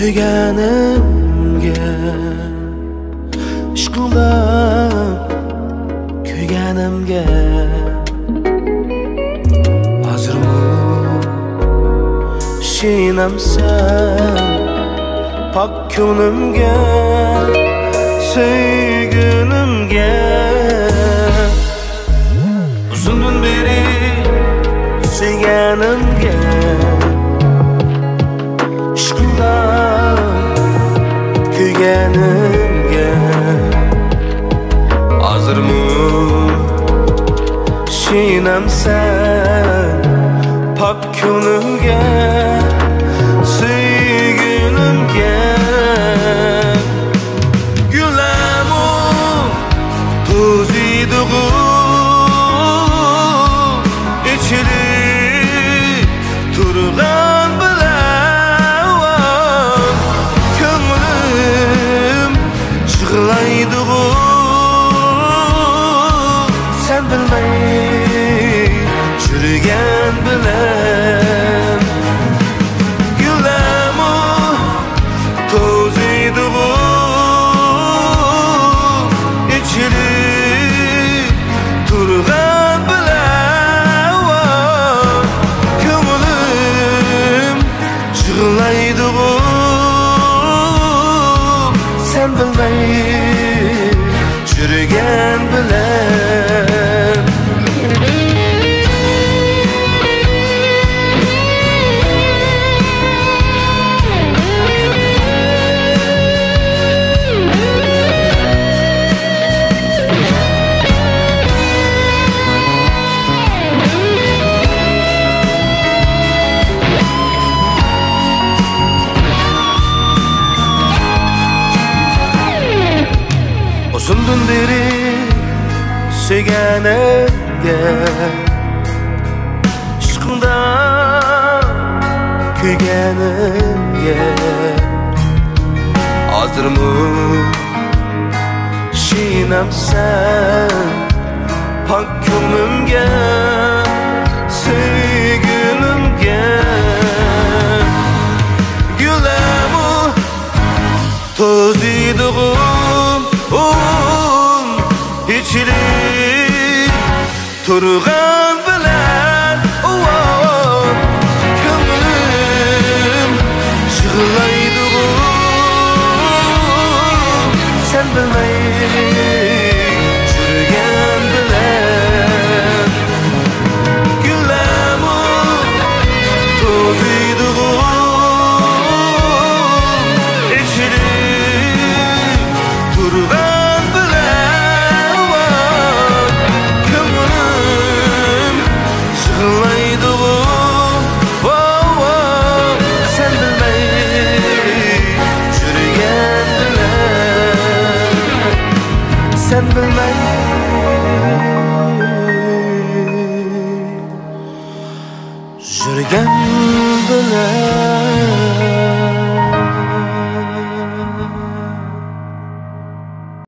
Söyganimga ishqingda kuyganimga hozirmi shinamsan pok ko'nglimga sevgunimga uzundan beri sevganimga ishqingda kuyganimga hozirmi shinamsan pok ko'nglimga sevgunimga gulamu to'ziydig'u ichili turgan bilan ko'nglim yig'laydig'u sen bilmay yurgan bilan gulamu to'ziydig'u ichili turgan bilan ko'nglim yig'laydig'u sen bilmay yurgan bilan uzundan beri sevganimga ishqingda kuyganimga hozirmi shinamsan pok ko'nglimga sevgunimga gulamu to'ziydig'u ichili turgan